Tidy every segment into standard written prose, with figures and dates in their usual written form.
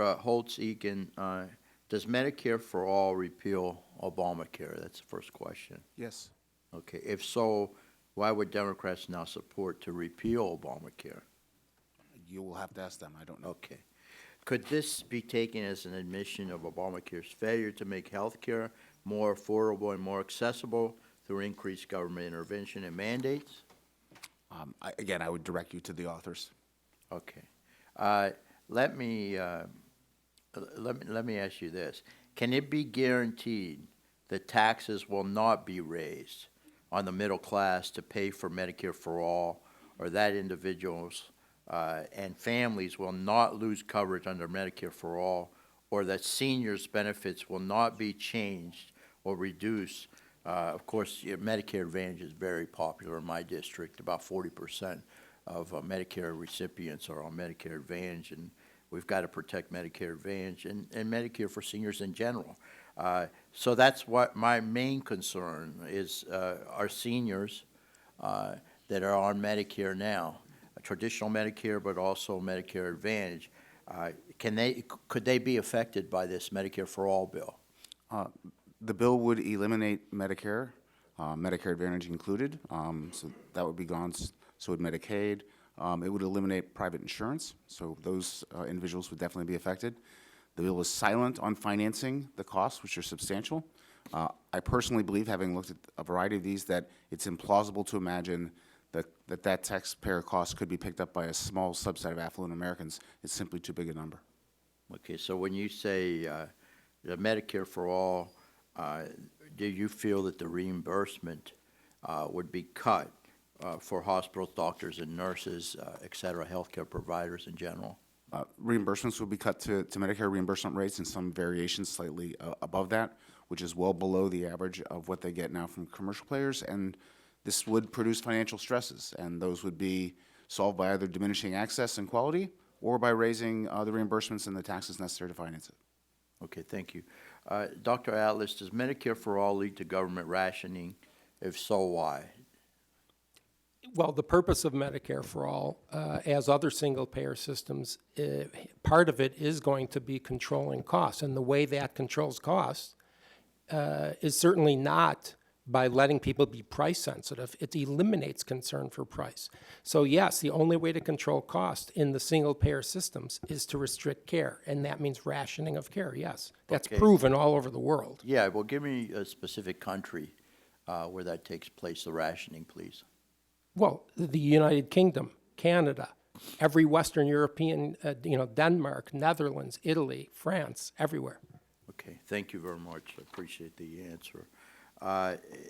Holtz-Eakin, does Medicare for All repeal Obamacare? That's the first question. Yes. Okay, if so, why would Democrats now support to repeal Obamacare? You will have to ask them. I don't know. Okay. Could this be taken as an admission of Obamacare's failure to make health care more affordable and more accessible through increased government intervention and mandates? Again, I would direct you to the authors. Okay. Let me ask you this. Can it be guaranteed that taxes will not be raised on the middle class to pay for Medicare for All, or that individuals and families will not lose coverage under Medicare for All, or that seniors' benefits will not be changed or reduced? Of course, Medicare Advantage is very popular in my district. About 40% of Medicare recipients are on Medicare Advantage, and we've got to protect Medicare Advantage and Medicare for seniors in general. So that's what my main concern is, our seniors that are on Medicare now, traditional Medicare, but also Medicare Advantage. Could they be affected by this Medicare for All bill? The bill would eliminate Medicare, Medicare Advantage included, so that would be gone. So would Medicaid. It would eliminate private insurance, so those individuals would definitely be affected. The bill is silent on financing the costs, which are substantial. I personally believe, having looked at a variety of these, that it's implausible to imagine that taxpayer cost could be picked up by a small subset of affluent Americans. It's simply too big a number. Okay, so when you say the Medicare for All, do you feel that the reimbursement would be cut for hospitals, doctors, and nurses, et cetera, healthcare providers in general? Reimbursements will be cut to Medicare reimbursement rates, and some variations slightly above that, which is well below the average of what they get now from commercial players. And this would produce financial stresses, and those would be solved by either diminishing access and quality or by raising the reimbursements and the taxes necessary to finance it. Okay, thank you. Dr. Atlas, does Medicare for All lead to government rationing? If so, why? Well, the purpose of Medicare for All, as other single-payer systems, part of it is going to be controlling costs. And the way that controls costs is certainly not by letting people be price sensitive. It eliminates concern for price. So yes, the only way to control cost in the single-payer systems is to restrict care, and that means rationing of care, yes. That's Okay. proven all over the world. Yeah, well, give me a specific country where that takes place, the rationing, please. Well, the United Kingdom, Canada, every Western European, Denmark, Netherlands, Italy, France, everywhere. Okay, thank you very much. I appreciate the answer.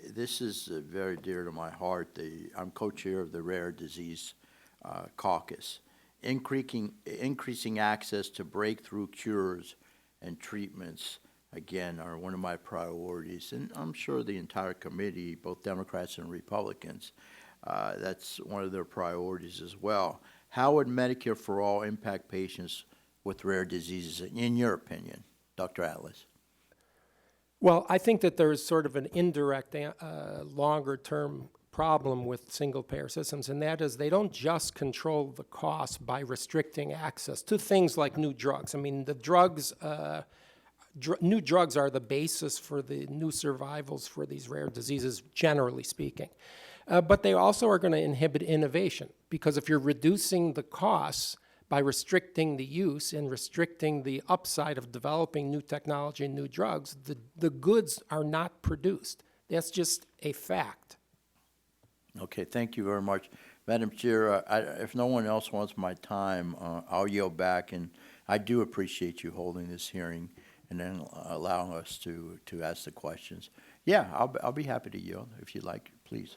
This is very dear to my heart. I'm co-chair of the Rare Disease Caucus. Increasing access to breakthrough cures and treatments, again, are one of my priorities, and I'm sure the entire committee, both Democrats and Republicans, that's one of their priorities as well. How would Medicare for All impact patients with rare diseases, in your opinion, Dr. Atlas? Well, I think that there is sort of an indirect, longer-term problem with single-payer systems, and that is they don't just control the cost by restricting access to things like new drugs. I mean, the drugs, new drugs are the basis for the new survivals for these rare diseases, generally speaking. But they also are going to inhibit innovation, because if you're reducing the costs by restricting the use and restricting the upside of developing new technology and new drugs, the goods are not produced. That's just a fact. Okay, thank you very much. Madam Chair, if no one else wants my time, I'll yield back, and I do appreciate you holding this hearing and then allowing us to ask the questions. Yeah, I'll be happy to yield if you'd like, please.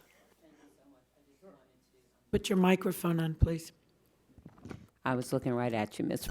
Put your microphone on, please. I was looking right at you, Ms.